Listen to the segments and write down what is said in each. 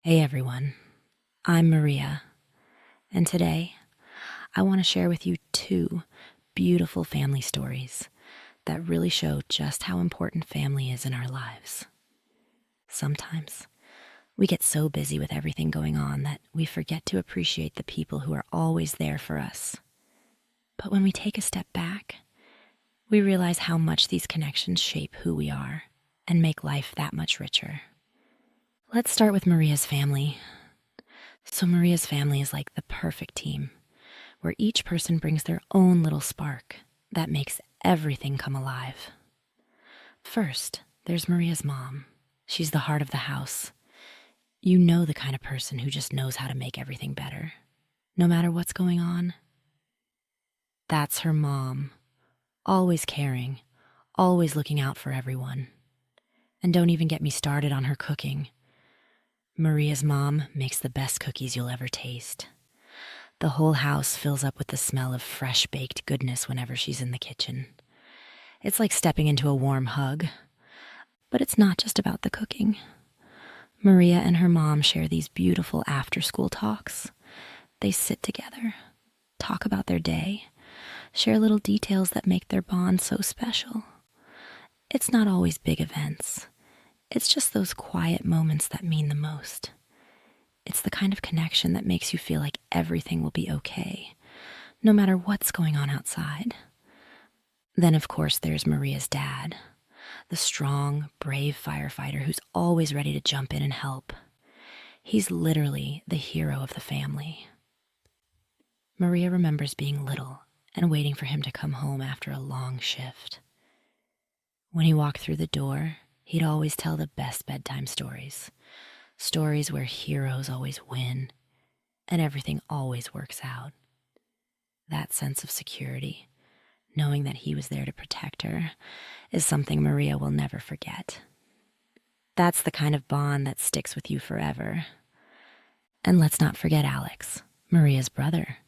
Hey everyone, I'm Maria, and today I want to share with you two beautiful family stories that really show just how important family is in our lives. Sometimes we get so busy with everything going on that we forget to appreciate the people who are always there for us. But when we take a step back, we realize how much these connections shape who we are and make life that much richer. Let's start with Maria's family. So Maria's family is like the perfect team, where each person brings their own little spark that makes everything come alive. First, there's Maria's mom. She's the heart of the house. You know, the kind of person who just knows how to make everything better, no matter what's going on. That's her mom, always caring, always looking out for everyone. And don't even get me started on her cooking. Maria's mom makes the best cookies you'll ever taste. The whole house fills up with the smell of fresh baked goodness whenever she's in the kitchen. It's like stepping into a warm hug. But it's not just about the cooking. Maria and her mom share these beautiful after-school talks. They sit together, talk about their day, share little details that make their bond so special. It's not always big events. It's just those quiet moments that mean the most. It's the kind of connection that makes you feel like everything will be okay, no matter what's going on outside. Then, of course, there's Maria's dad, the strong, brave firefighter who's always ready to jump in and help. He's literally the hero of the family. Maria remembers being little and waiting for him to come home after a long shift. When he walked through the door, he'd always tell the best bedtime stories. Stories where heroes always win and everything always works out. That sense of security, knowing that he was there to protect her, is something Maria will never forget. That's the kind of bond that sticks with you forever. And let's not forget Alex, Maria's brother.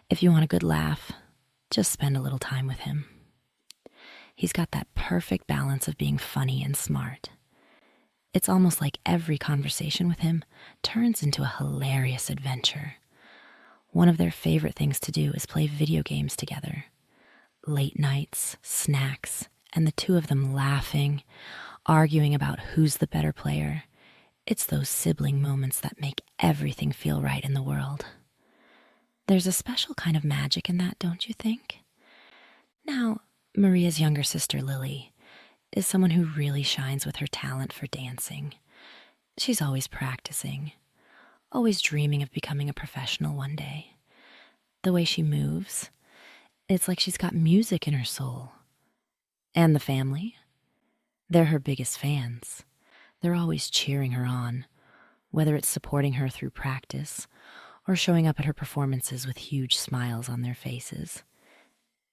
If you want a good laugh, just spend a little time with him. He's got that perfect balance of being funny and smart. It's almost like every conversation with him turns into a hilarious adventure. One of their favorite things to do is play video games together. Late nights, snacks, and the two of them laughing, arguing about who's the better player. It's those sibling moments that make everything feel right in the world. There's a special kind of magic in that, don't you think? Now, Maria's younger sister, Lily, is someone who really shines with her talent for dancing. She's always practicing, always dreaming of becoming a professional one day. The way she moves, it's like she's got music in her soul. And the family? They're her biggest fans. They're always cheering her on, whether it's supporting her through practice or showing up at her performances with huge smiles on their faces.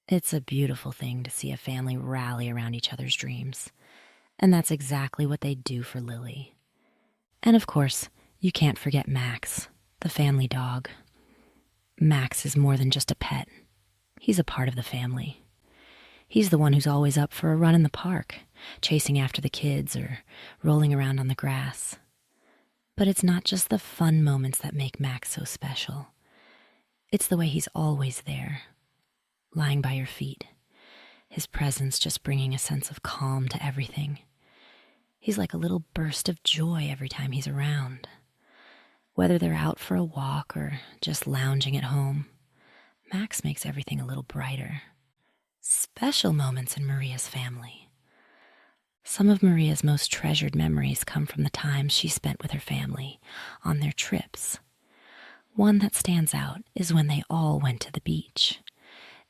It's a beautiful thing to see a family rally around each other's dreams, and that's exactly what they do for Lily. And of course, you can't forget Max, the family dog. Max is more than just a pet. He's a part of the family. He's the one who's always up for a run in the park, chasing after the kids or rolling around on the grass. But it's not just the fun moments that make Max so special. It's the way he's always there, lying by your feet, his presence just bringing a sense of calm to everything. He's like a little burst of joy every time he's around. Whether they're out for a walk or just lounging at home, Max makes everything a little brighter. Special moments in Maria's family. Some of Maria's most treasured memories come from the time she spent with her family on their trips. One that stands out is when they all went to the beach.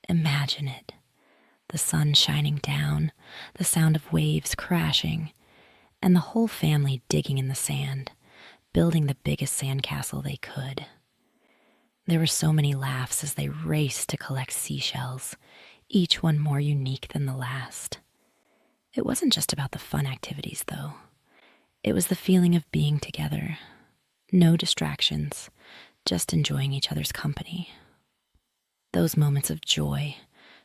Imagine it. The sun shining down, the sound of waves crashing, and the whole family digging in the sand, building the biggest sandcastle they could. There were so many laughs as they raced to collect seashells, each one more unique than the last. It wasn't just about the fun activities, though. It was the feeling of being together. No distractions, just enjoying each other's company. Those moments of joy,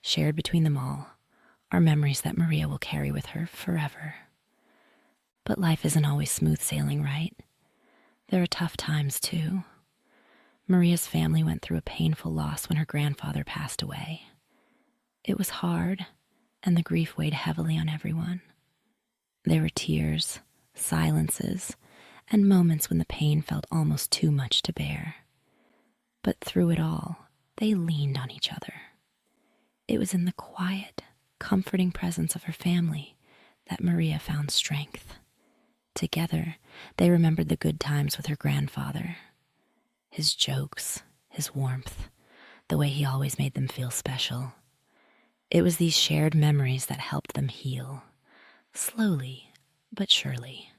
shared between them all, are memories that Maria will carry with her forever. But life isn't always smooth sailing, right? There are tough times, too. Maria's family went through a painful loss when her grandfather passed away. It was hard, and the grief weighed heavily on everyone. There were tears, silences, and moments when the pain felt almost too much to bear. But through it all, they leaned on each other. It was in the quiet, comforting presence of her family that Maria found strength. Together, they remembered the good times with her grandfather. His jokes, his warmth, the way he always made them feel special. It was these shared memories that helped them heal, slowly but surely.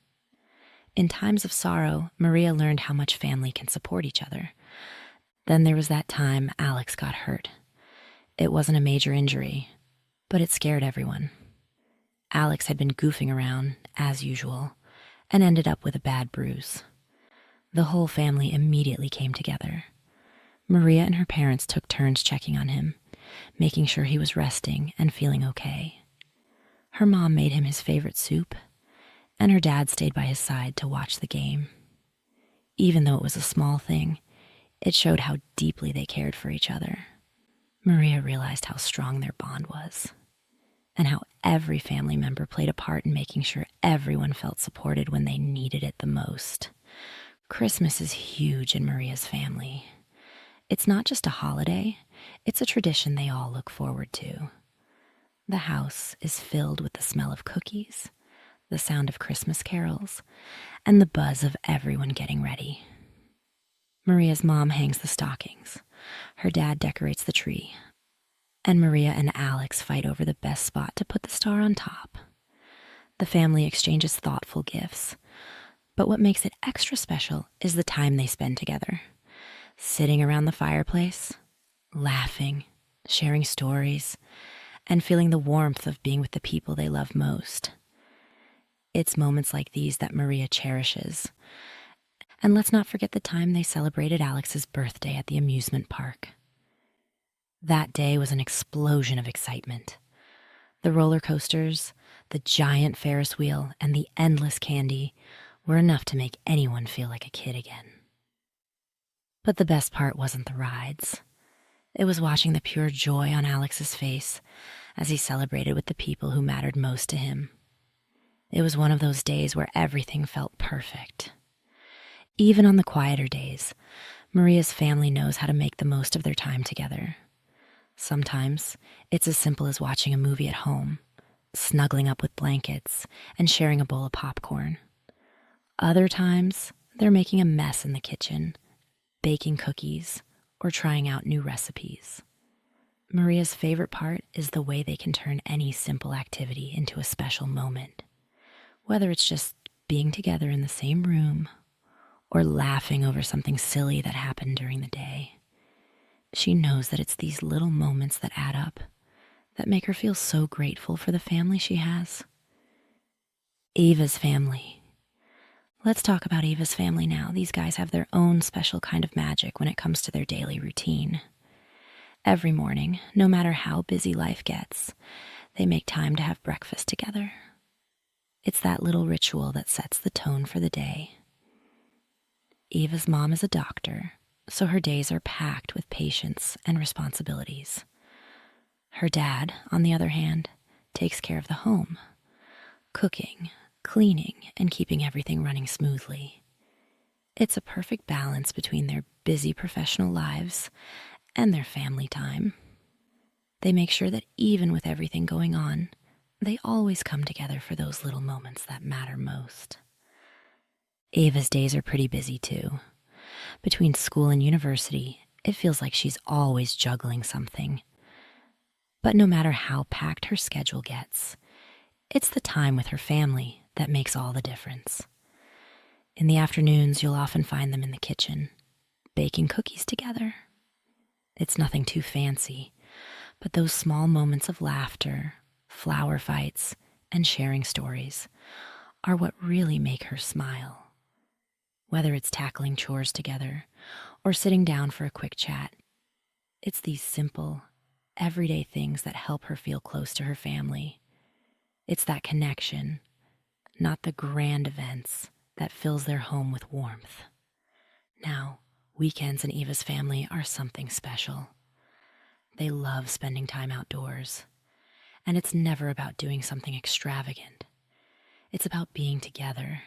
In times of sorrow, Maria learned how much family can support each other. Then there was that time Alex got hurt. It wasn't a major injury, but it scared everyone. Alex had been goofing around, as usual, and ended up with a bad bruise. The whole family immediately came together. Maria and her parents took turns checking on him, making sure he was resting and feeling okay. Her mom made him his favorite soup, and her dad stayed by his side to watch the game. Even though it was a small thing, it showed how deeply they cared for each other. Maria realized how strong their bond was, and how every family member played a part in making sure everyone felt supported when they needed it the most. Christmas is huge in Maria's family. It's not just a holiday, it's a tradition they all look forward to. The house is filled with the smell of cookies, the sound of Christmas carols, and the buzz of everyone getting ready. Maria's mom hangs the stockings, her dad decorates the tree, and Maria and Alex fight over the best spot to put the star on top. The family exchanges thoughtful gifts, but what makes it extra special is the time they spend together, sitting around the fireplace, laughing, sharing stories, and feeling the warmth of being with the people they love most. It's moments like these that Maria cherishes. And let's not forget the time they celebrated Alex's birthday at the amusement park. That day was an explosion of excitement. The roller coasters, the giant Ferris wheel, and the endless candy were enough to make anyone feel like a kid again. But the best part wasn't the rides. It was watching the pure joy on Alex's face as he celebrated with the people who mattered most to him. It was one of those days where everything felt perfect. Even on the quieter days, Maria's family knows how to make the most of their time together. Sometimes it's as simple as watching a movie at home, snuggling up with blankets, and sharing a bowl of popcorn. Other times, they're making a mess in the kitchen, baking cookies, or trying out new recipes. Maria's favorite part is the way they can turn any simple activity into a special moment, whether it's just being together in the same room or laughing over something silly that happened during the day. She knows that it's these little moments that add up, that make her feel so grateful for the family she has. Eva's family. Let's talk about Eva's family now. These guys have their own special kind of magic when it comes to their daily routine. Every morning, no matter how busy life gets, they make time to have breakfast together. It's that little ritual that sets the tone for the day. Eva's mom is a doctor, so her days are packed with patients and responsibilities. Her dad, on the other hand, takes care of the home, cooking, cleaning, and keeping everything running smoothly. It's a perfect balance between their busy professional lives and their family time. They make sure that even with everything going on, they always come together for those little moments that matter most. Ava's days are pretty busy too. Between school and university, it feels like she's always juggling something. But no matter how packed her schedule gets, it's the time with her family that makes all the difference. In the afternoons, you'll often find them in the kitchen, baking cookies together. It's nothing too fancy, but those small moments of laughter, flower fights, and sharing stories are what really make her smile. Whether it's tackling chores together or sitting down for a quick chat, it's these simple, everyday things that help her feel close to her family. It's that connection, not the grand events, that fills their home with warmth. Now, weekends in Eva's family are something special. They love spending time outdoors, and it's never about doing something extravagant. It's about being together.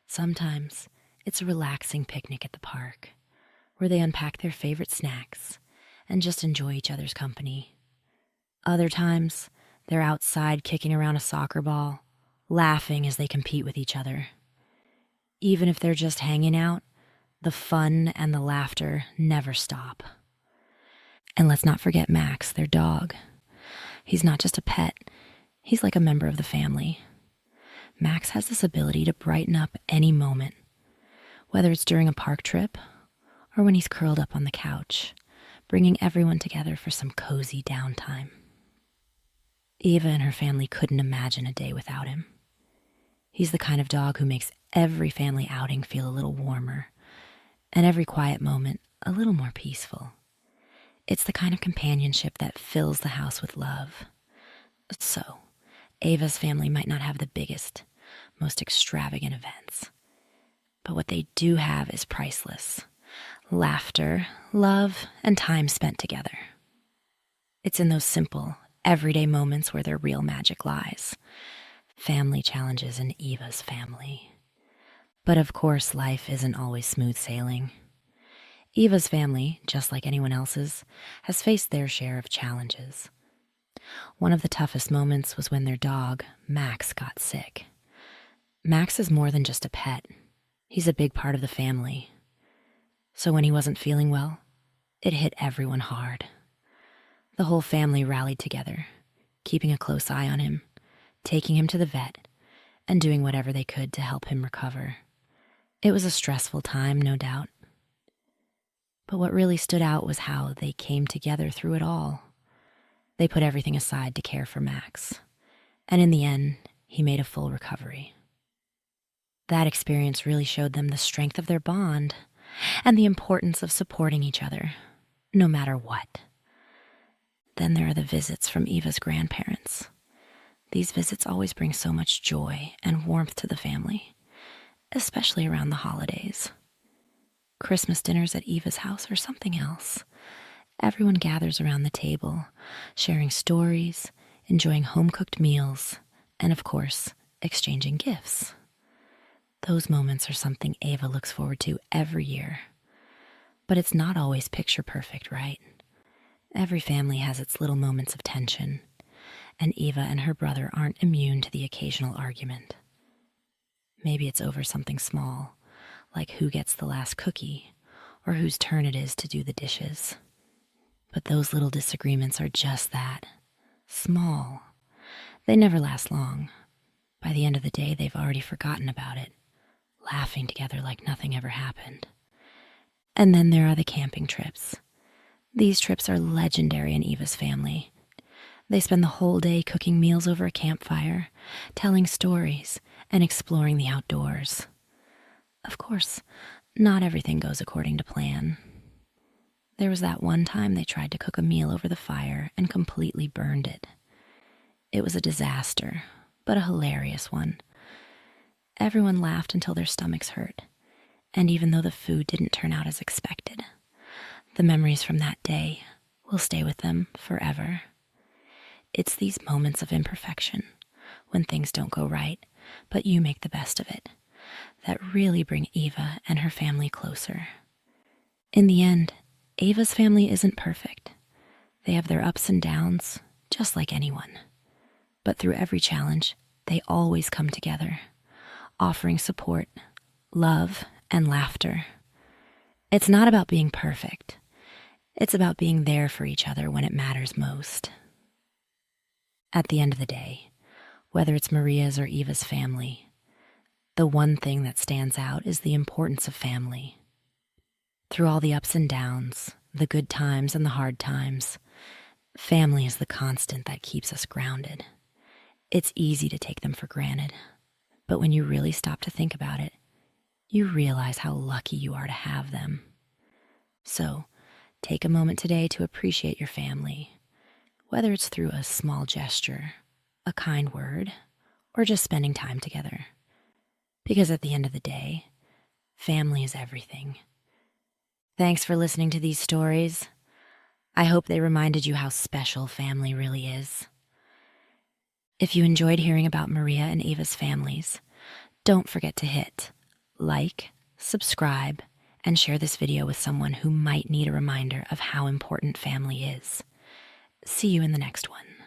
Sometimes it's a relaxing picnic at the park, where they unpack their favorite snacks and just enjoy each other's company. Other times, they're outside kicking around a soccer ball, laughing as they compete with each other. Even if they're just hanging out, the fun and the laughter never stop. And let's not forget Max, their dog. He's not just a pet, he's like a member of the family. Max has this ability to brighten up any moment, whether it's during a park trip or when he's curled up on the couch, bringing everyone together for some cozy downtime. Eva and her family couldn't imagine a day without him. He's the kind of dog who makes every family outing feel a little warmer, and every quiet moment a little more peaceful. It's the kind of companionship that fills the house with love. So, Ava's family might not have the biggest, most extravagant events, but what they do have is priceless. Laughter, love, and time spent together. It's in those simple, everyday moments where their real magic lies. Family challenges in Eva's family. But of course, life isn't always smooth sailing. Eva's family, just like anyone else's, has faced their share of challenges. One of the toughest moments was when their dog, Max, got sick. Max is more than just a pet. He's a big part of the family. So when he wasn't feeling well, it hit everyone hard. The whole family rallied together, keeping a close eye on him, taking him to the vet, and doing whatever they could to help him recover. It was a stressful time, no doubt. But what really stood out was how they came together through it all. They put everything aside to care for Max, and in the end, he made a full recovery. That experience really showed them the strength of their bond and the importance of supporting each other, no matter what. Then there are the visits from Eva's grandparents. These visits always bring so much joy and warmth to the family, especially around the holidays. Christmas dinners at Eva's house are something else. Everyone gathers around the table, sharing stories, enjoying home-cooked meals, and of course, exchanging gifts. Those moments are something Ava looks forward to every year. But it's not always picture perfect, right? Every family has its little moments of tension, and Eva and her brother aren't immune to the occasional argument. Maybe it's over something small, like who gets the last cookie, or whose turn it is to do the dishes. But those little disagreements are just that, small. They never last long. By the end of the day, they've already forgotten about it, laughing together like nothing ever happened. And then there are the camping trips. These trips are legendary in Eva's family. They spend the whole day cooking meals over a campfire, telling stories, and exploring the outdoors. Of course, not everything goes according to plan. There was that one time they tried to cook a meal over the fire and completely burned it. It was a disaster, but a hilarious one. Everyone laughed until their stomachs hurt, and even though the food didn't turn out as expected, the memories from that day will stay with them forever. It's these moments of imperfection, when things don't go right, but you make the best of it, that really bring Eva and her family closer. In the end, Ava's family isn't perfect. They have their ups and downs, just like anyone. But through every challenge, they always come together, offering support, love, and laughter. It's not about being perfect. It's about being there for each other when it matters most. At the end of the day, whether it's Maria's or Eva's family, the one thing that stands out is the importance of family. Through all the ups and downs, the good times and the hard times, family is the constant that keeps us grounded. It's easy to take them for granted, but when you really stop to think about it, you realize how lucky you are to have them. So, take a moment today to appreciate your family, whether it's through a small gesture, a kind word, or just spending time together. Because at the end of the day, family is everything. Thanks for listening to these stories. I hope they reminded you how special family really is. If you enjoyed hearing about Maria and Ava's families, don't forget to hit like, subscribe, and share this video with someone who might need a reminder of how important family is. See you in the next one.